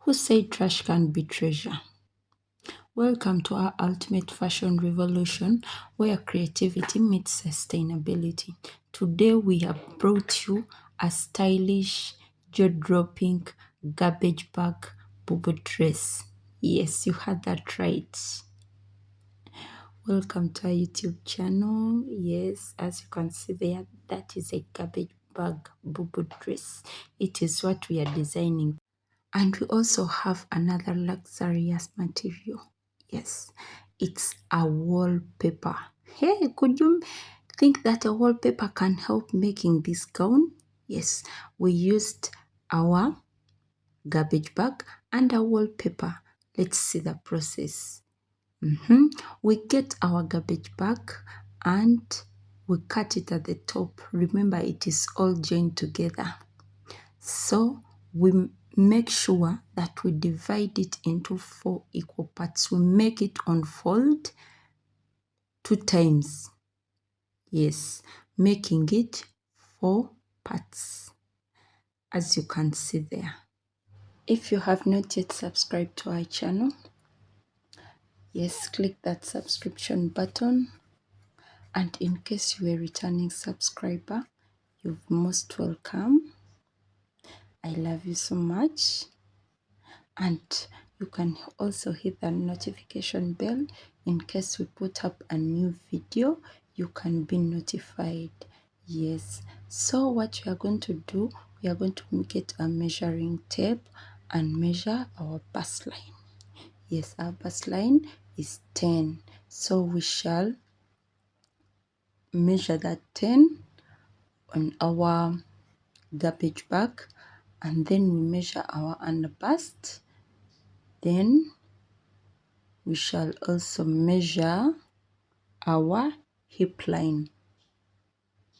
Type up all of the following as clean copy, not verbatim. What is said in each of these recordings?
Who said trash can be treasure? Welcome to our ultimate fashion revolution where creativity meets sustainability. Today we have brought you a stylish, jaw-dropping garbage bag bubu dress. Yes, you had that right. Welcome to our YouTube channel. Yes, as you can see there, that is a garbage bag bubu dress. It is what we are designing. And we also have another luxurious material. Yes, it's a wallpaper. Hey, could you think that a wallpaper can help making this gown? Yes, we used our garbage bag and a wallpaper. Let's see the process. We get our garbage bag and we cut it at the top. Remember, it is all joined together. So we make sure that we divide it into 4 equal parts. We make it unfold 2 times. Yes, making it 4 parts, as you can see there. If you have not yet subscribed to our channel, yes, click that subscription button. And in case you are a returning subscriber, you're most welcome. I love you so much. And you can also hit the notification bell in case we put up a new video. You can be notified. Yes, so what we are going to do, we are going to get a measuring tape and measure our bust line. Yes, our bust line is 10, so we shall measure that 10 on our garbage bag, and then we measure our under bust. Then we shall also measure our hip line.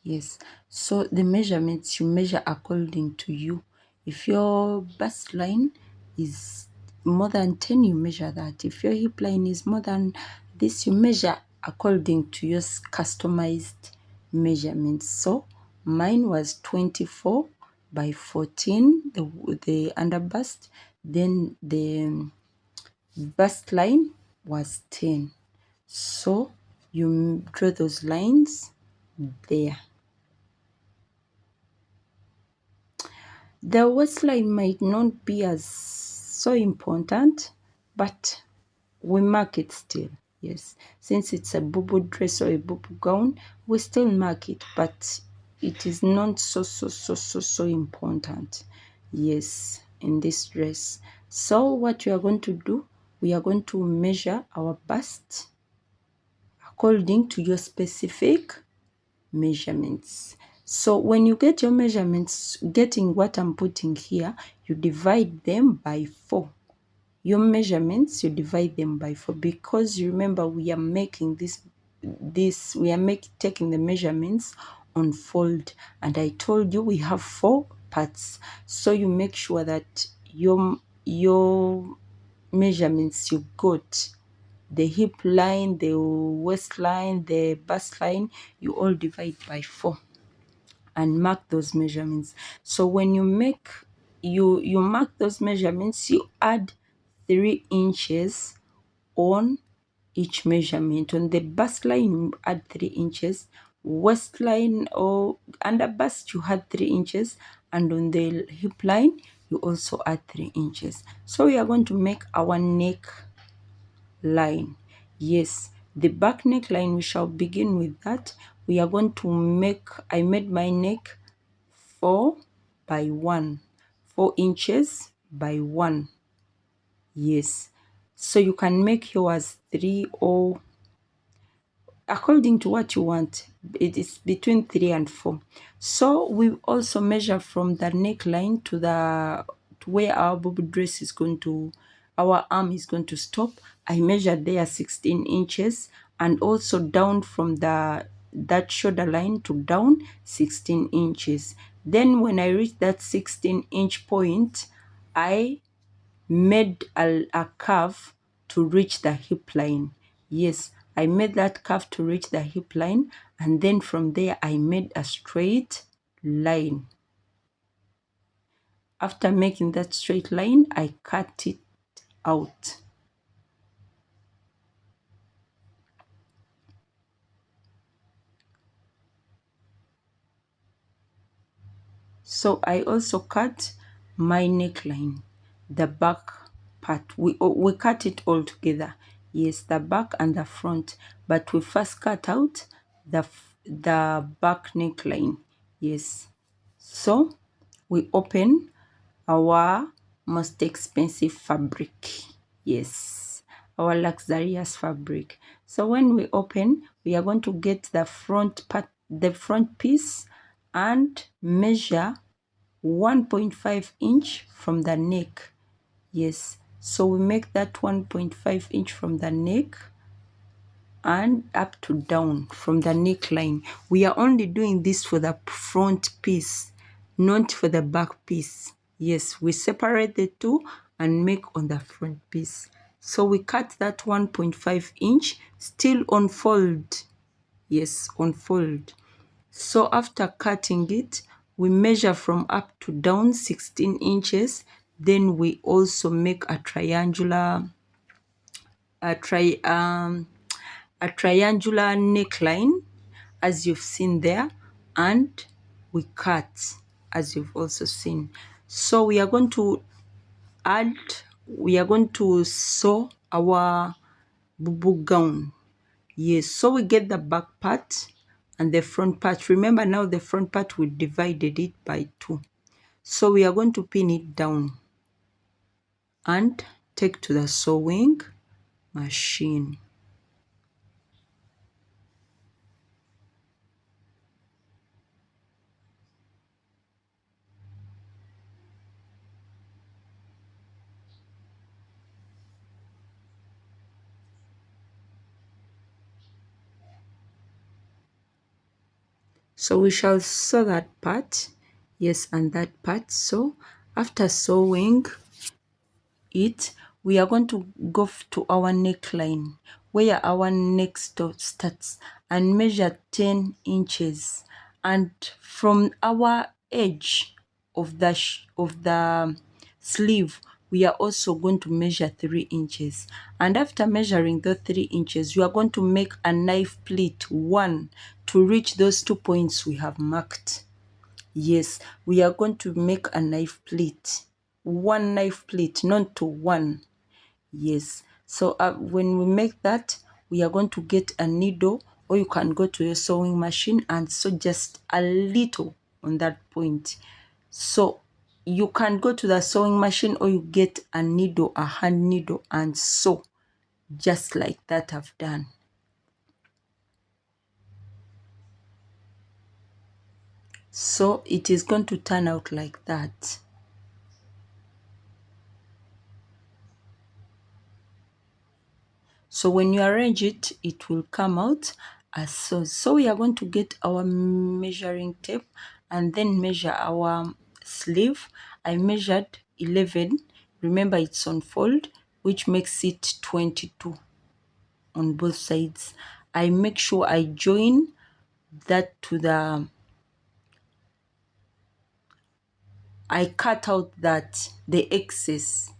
Yes, so the measurements you measure according to you. If your bust line is more than 10, you measure that. If your hip line is more than this, you measure according to your customized measurements. So mine was 24 by 14, the under bust. Then the bust line was 10. So you draw those lines there. The waistline might not be as so important, but we mark it still. Yes, since it's a bubu dress or a bubu gown, we still mark it, but it is not so important. Yes, in this dress. So what we are going to do, we are going to measure our bust according to your specific measurements. So when you get your measurements, getting what I'm putting here, you divide them by 4. Your measurements, you divide them by 4, because you remember we are making taking the measurements on fold, and I told you we have 4 parts. So you make sure that your measurements you got, the hip line, the waistline, the bust line, you all divide by 4 and mark those measurements. So when you make you mark those measurements, you add 3 inches on each measurement. On the bust line, you add 3 inches. Waistline or under bust, you add 3 inches. And on the hip line, you also add 3 inches. So we are going to make our neck line. Yes, the back neckline, we shall begin with that. We are going to make, I made my neck 4 by 1, 4 inches by 1. Yes, so you can make yours 3 or according to what you want. It is between 3 and 4. So we also measure from the neckline to where our bubu dress is going to, our arm is going to stop. I measured there 16 inches, and also down from that shoulder line to down 16 inches. Then when I reached that 16-inch point, I made a curve to reach the hip line. Yes, I made that curve to reach the hip line, and then from there I made a straight line. After making that straight line, I cut it out. So I also cut my neckline, the back part. We cut it all together. Yes, the back and the front. But we first cut out the back neckline. Yes. So we open our most expensive fabric. Yes, our luxurious fabric. So when we open, we are going to get the front part, the front piece, and measure 1.5 inch from the neck. Yes, so we make that 1.5 inch from the neck and up to down from the neckline. We are only doing this for the front piece, not for the back piece. Yes, we separate the two and make on the front piece. So we cut that 1.5 inch, still on fold. Yes, on fold. So after cutting it, we measure from up to down 16 inches. Then we also make a triangular, a triangular neckline, as you've seen there, and we cut, as you've also seen. So we are going to sew our bubu gown. Yes, so we get the back part and the front part. Remember now the front part, we divided it by 2. So we are going to pin it down and take to the sewing machine. So we shall sew that part. Yes, and that part. So after sewing it, we are going to go to our neckline where our neck starts and measure 10 inches, and from our edge of the sleeve we are also going to measure 3 inches. And after measuring the 3 inches, you are going to make a knife pleat 1 to reach those 2 points we have marked. Yes, we are going to make a knife pleat, 1 knife pleat, not to 1. Yes, so when we make that, we are going to get a needle, or you can go to your sewing machine and sew just a little on that point. So you can go to the sewing machine, or you get a needle, a hand needle, and sew just like that I've done. So it is going to turn out like that. So when you arrange it, it will come out as so. So we are going to get our measuring tape and then measure our sleeve. I measured 11. Remember, it's on fold, which makes it 22 on both sides. I make sure I join that to the, I cut out the excess.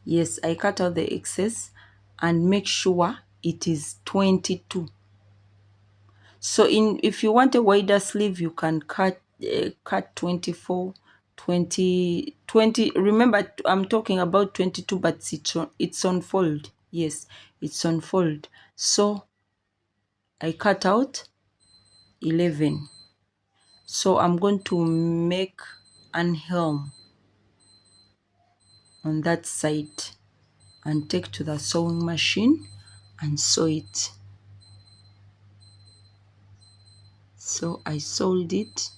Yes, I cut out the excess and make sure it is 22. So if you want a wider sleeve, you can cut 24, 20, 20. Remember, I'm talking about 22, but it's on fold. Yes, it's on fold. So I cut out 11. So I'm going to make an hem on that side and take to the sewing machine and sew it. So I sewed it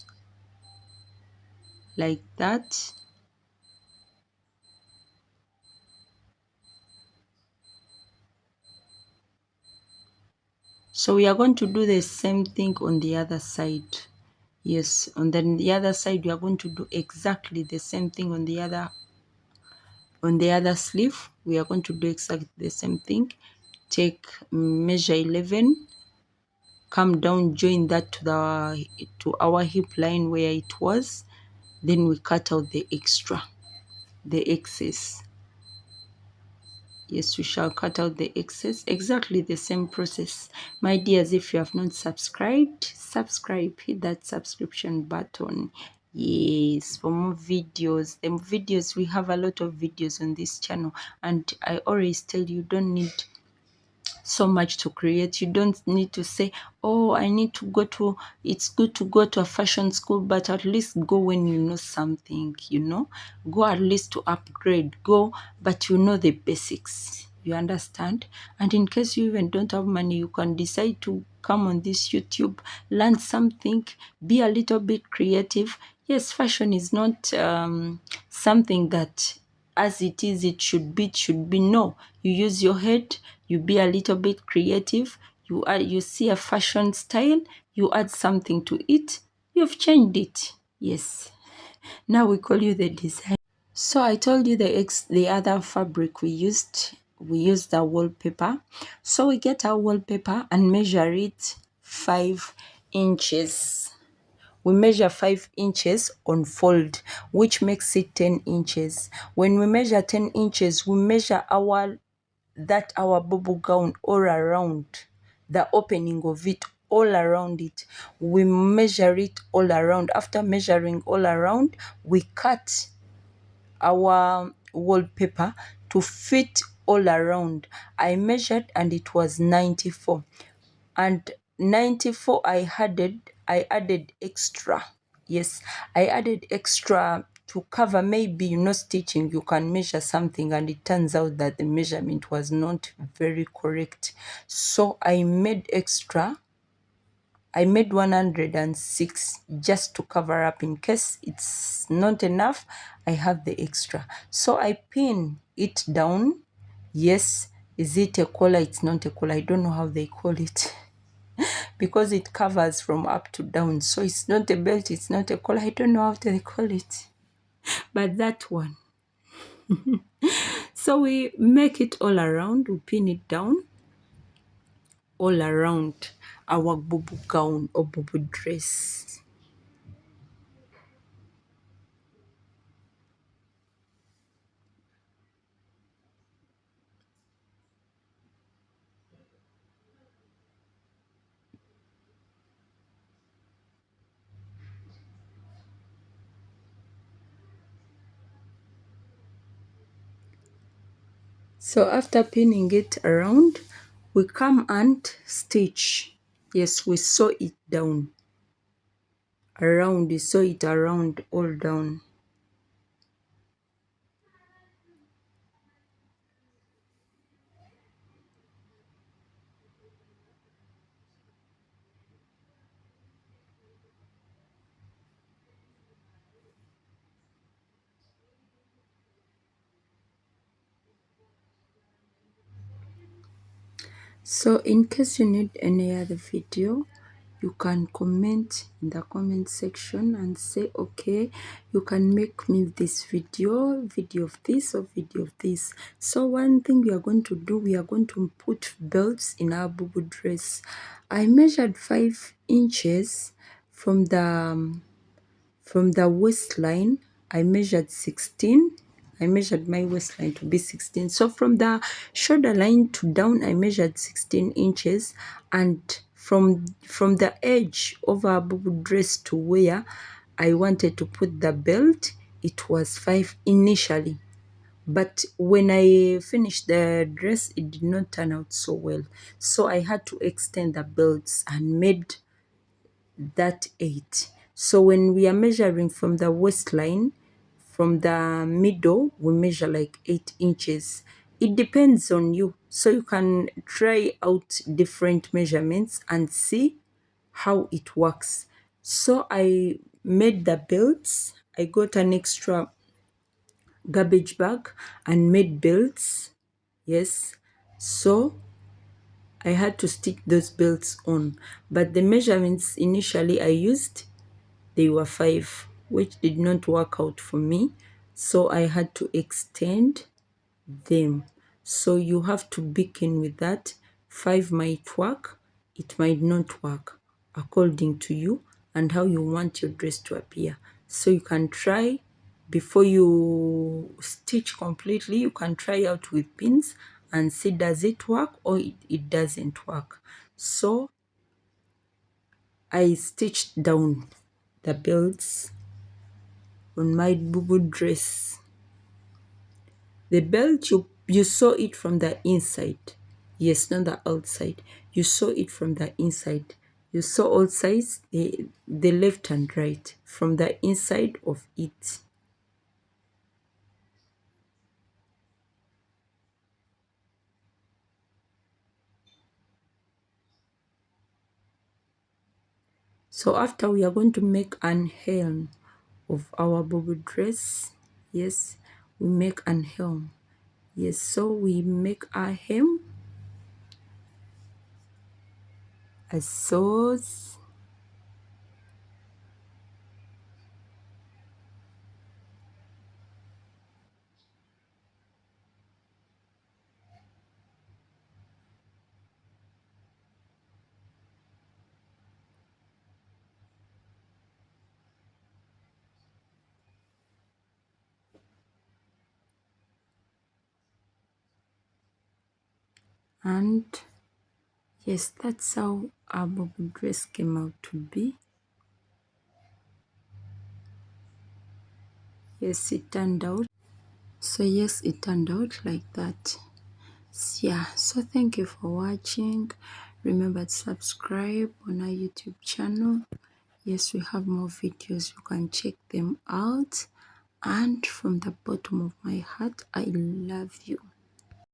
like that. So we are going to do the same thing on the other side. Yes, on the other side we are going to do exactly the same thing on the other sleeve. We are going to do exactly the same thing. Take measure 11, come down, join that to our hip line where it was, then we cut out the extra. the excess. Yes, we shall cut out the excess. Exactly the same process. My dears, if you have not subscribed, subscribe. Hit that subscription button. Yes, for more videos. The videos, we have a lot of videos on this channel. And I always tell you, don't need so much to create. You don't need to say, oh, I need to go to, it's good to go to a fashion school, but at least go when you know something, go at least to upgrade, go, but you know the basics, you understand? And in case you even don't have money, you can decide to come on this YouTube, learn something, be a little bit creative. Yes, fashion is not something that as it should be, no. You use your head, you be a little bit creative, you see a fashion style, you add something to it, you've changed it. Yes, now we call you the design. So I told you the other fabric we used the wallpaper. So we get our wallpaper and measure it 5 inches. We measure 5 inches on fold, which makes it 10 inches. When we measure 10 inches, we measure our bubu gown all around, the opening of it, all around it. We measure it all around. After measuring all around, we cut our wallpaper to fit all around. I measured and it was 94. And 94 I added extra. Yes, I added extra to cover. Maybe stitching, you can measure something and it turns out that the measurement was not very correct, so I made extra. I made 106 just to cover up in case it's not enough. I have the extra, so I pin it down. Yes, is it a collar? It's not a collar, I don't know how they call it because it covers from up to down. So it's not a belt, it's not a collar. I don't know how they call it, but that one. So we make it all around, we pin it down all around our bubu gown or bubu dress. So after pinning it around, we come and stitch. Yes, we sew it down around, we sew it around all down. So in case you need any other video, you can comment in the comment section and say, okay, you can make me this video of this or video of this. So one thing we are going to do, we are going to put belts in our bubu dress. I measured 5 inches from the waistline. I measured 16. I measured my waistline to be 16. So from the shoulder line to down, I measured 16 inches. And from the edge of our bubu dress to where I wanted to put the belt, it was 5 initially. But when I finished the dress, it did not turn out so well. So I had to extend the belts and made that 8. So when we are measuring from the waistline, from the middle, we measure like 8 inches. It depends on you. So you can try out different measurements and see how it works. So I made the belts. I got an extra garbage bag and made belts. Yes. So I had to stick those belts on. But the measurements initially I used, they were 5, which did not work out for me. So I had to extend them. So you have to begin with that. 5 might work, it might not work, according to you and how you want your dress to appear. So you can try before you stitch completely, you can try out with pins and see does it work or it doesn't work. So I stitched down the belts on my bubu dress. The belt, you saw it from the inside. Yes, not the outside. You saw it from the inside. You saw all sides, the left and right, from the inside of it. So after, we are going to make an hem of our bubble dress. Yes, we make an hem. Yes, so we make a hem as so. And yes, that's how our bubble dress came out to be. Yes, it turned out. So yes, it turned out like that. Yeah, so thank you for watching. Remember to subscribe on our YouTube channel. Yes, we have more videos, you can check them out. And from the bottom of my heart, I love you.